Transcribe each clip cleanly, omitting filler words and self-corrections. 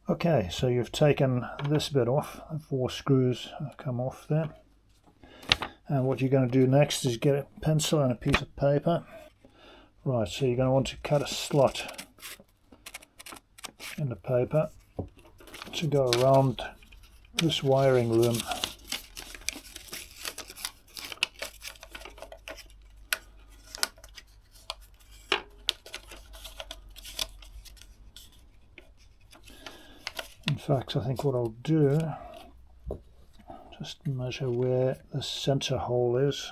Okay, so you've taken this bit off, the 4 screws have come off there. And what you're going to do next is get a pencil and a piece of paper. Right, so you're going to want to cut a slot in the paper to go around this wiring loom. In fact, I think what I'll do, just measure where the center hole is,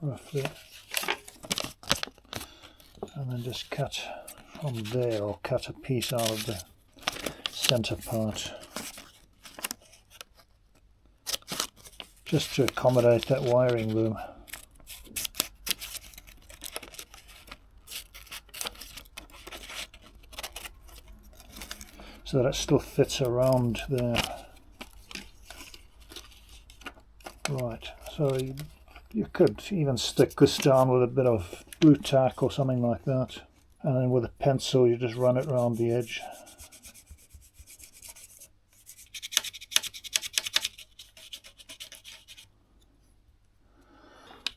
roughly, and then just cut from there, or cut a piece out of the center part, just to accommodate that wiring loom. So that it still fits around there. Right, so you could even stick this down with a bit of blue tack or something like that, and then with a pencil you just run it around the edge.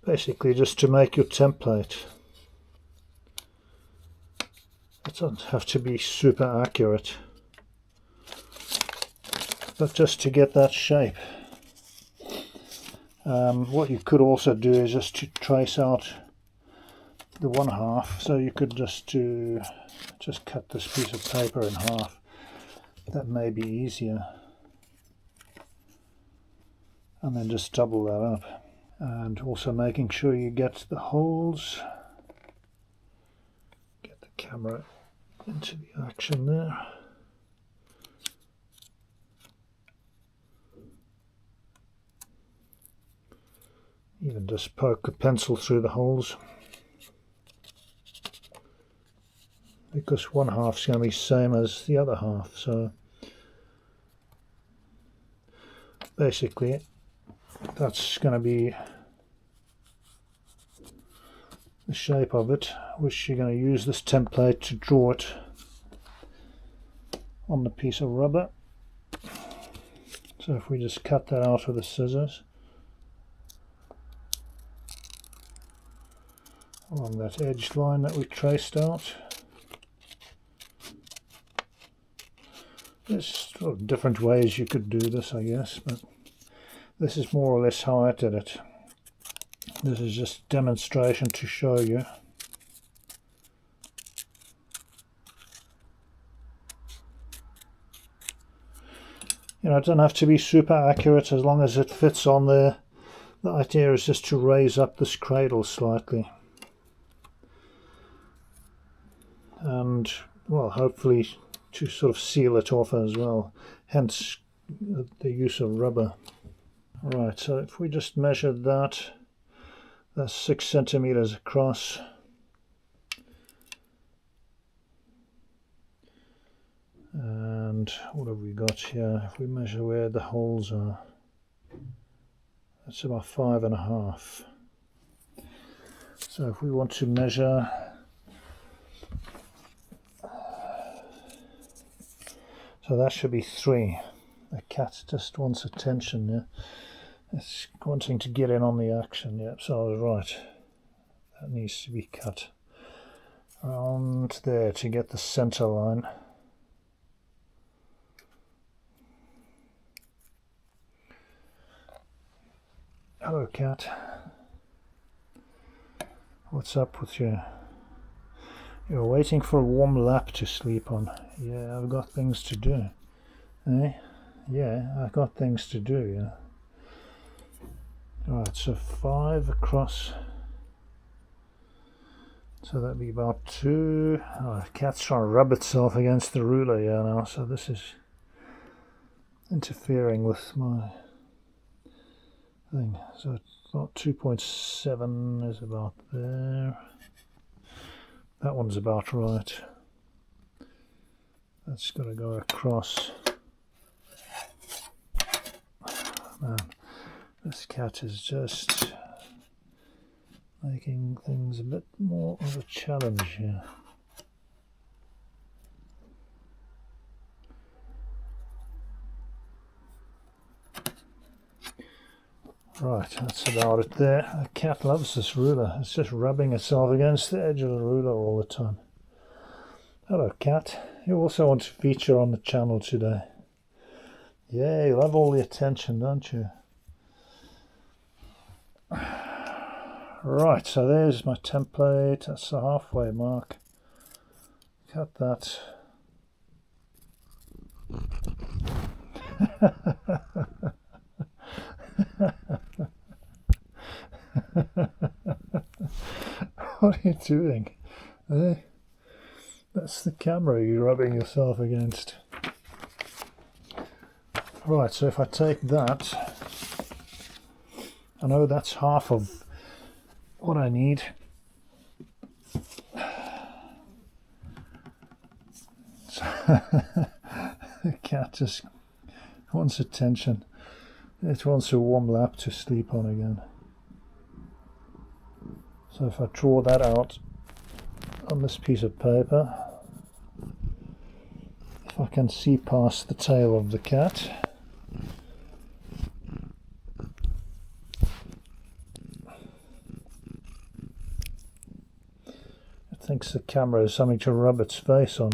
Basically just to make your template. It doesn't have to be super accurate, but just to get that shape. What you could also do is just to trace out the 1/2, so you could just cut this piece of paper in half. That may be easier, and then just double that up, and also making sure you get the holes, get the camera into the action there. Even just poke a pencil through the holes, because 1/2 is going to be same as the other half. So basically that's going to be the shape of it, which you're going to use this template to draw it on the piece of rubber. So if we just cut that out with the scissors along that edge line that we traced out. There's sort of different ways you could do this, I guess, but this is more or less how I did it. This is just a demonstration to show you. You know, it doesn't have to be super accurate as long as it fits on there. The idea is just to raise up this cradle slightly. And, well, hopefully to sort of seal it off as well, hence the use of rubber. Right, so if we just measured that, that's 6 centimeters across. And what have we got here? If we measure where the holes are, that's about 5.5. So if we want to measure, so that should be 3. The cat just wants attention, yeah. It's wanting to get in on the action, yeah, so I was right. That needs to be cut around there to get the center line. Hello, cat. What's up with you? You're waiting for a warm lap to sleep on. Yeah, I've got things to do. Eh? Yeah, I've got things to do, yeah. Alright, so 5 across. So that'd be about 2. Oh, the cat's trying to rub itself against the ruler here now, so this is interfering with my thing. So about 2.7 is about there. That one's about right. That's got to go across. Man, this cat is just making things a bit more of a challenge here. Right, that's about it there. The cat loves this ruler. It's just rubbing itself against the edge of the ruler all the time. Hello, cat. You also want to feature on the channel today. Yeah, you love all the attention, don't you? Right, so there's my template. That's the halfway mark. Cut that. What are you doing? That's the camera you're rubbing yourself against. Right, so if I take that, I know that's half of what I need. The cat just wants attention. It wants a warm lap to sleep on again. So if I draw that out on this piece of paper, if I can see past the tail of the cat, it thinks the camera is something to rub its face on.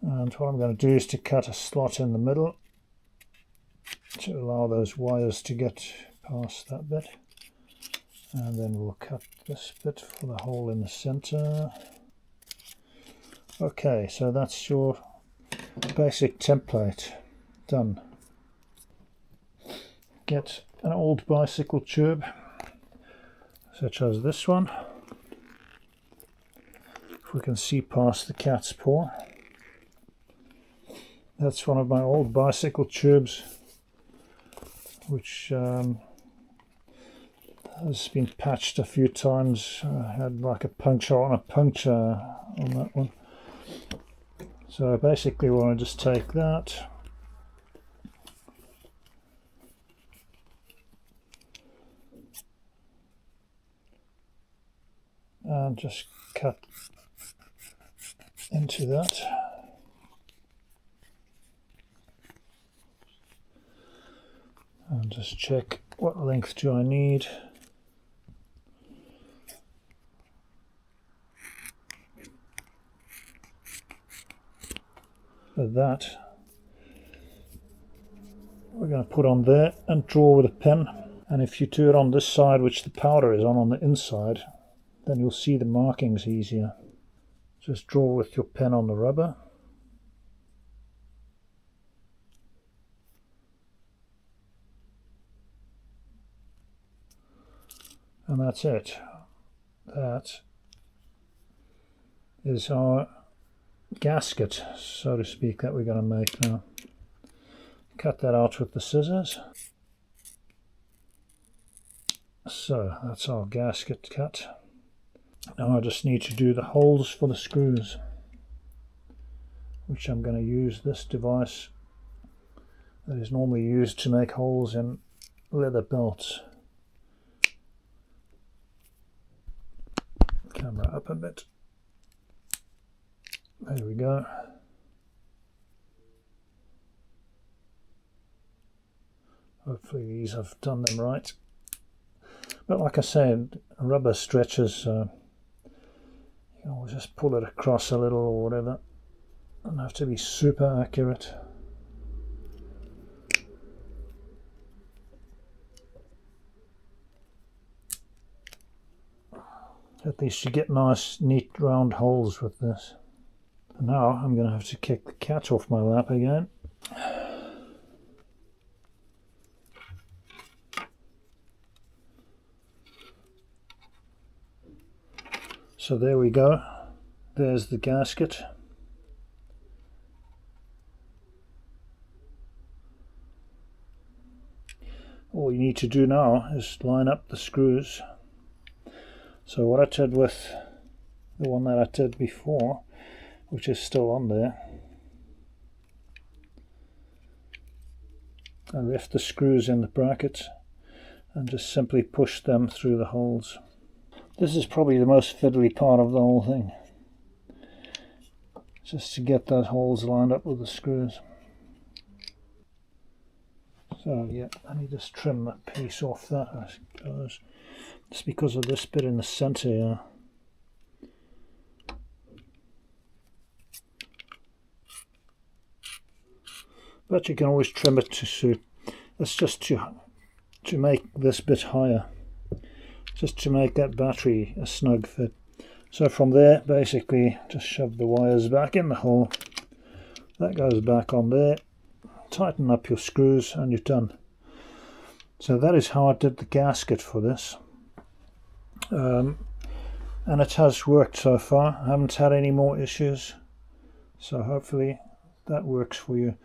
And what I'm going to do is to cut a slot in the middle to allow those wires to get past that bit. And then we'll cut this bit for the hole in the center. Okay, so that's your basic template done. Get an old bicycle tube, such as this one. If we can see past the cat's paw. That's one of my old bicycle tubes, which has been patched a few times. I had like a puncture on that one. So basically we want to just take that, and just cut into that. And just check what length do I need. For that, we're going to put on there and draw with a pen. And if you do it on this side, which the powder is on the inside, then you'll see the markings easier. Just draw with your pen on the rubber. And that's it. That is our gasket, so to speak, that we're going to make now. Cut that out with the scissors. So that's our gasket cut. Now I just need to do the holes for the screws, which I'm going to use this device that is normally used to make holes in leather belts. Camera up a bit. There we go. Hopefully these have done them right. But like I said, rubber stretches, so you can always just pull it across a little or whatever. Doesn't have to be super accurate. At least you get nice, neat, round holes with this. And now I'm going to have to kick the cat off my lap again. So there we go. There's the gasket. All you need to do now is line up the screws. So what I did with the one that I did before, which is still on there, I left the screws in the brackets and just simply pushed them through the holes. This is probably the most fiddly part of the whole thing. just to get that holes lined up with the screws. So yeah, let me just trim that piece off that, I suppose. Just because of this bit in the centre here. But you can always trim it to suit. It's just to make this bit higher, just to make that battery a snug fit. So from there, basically, just shove the wires back in the hole. That goes back on there. Tighten up your screws and you're done. So that is how I did the gasket for this. And it has worked so far. I haven't had any more issues. So hopefully that works for you.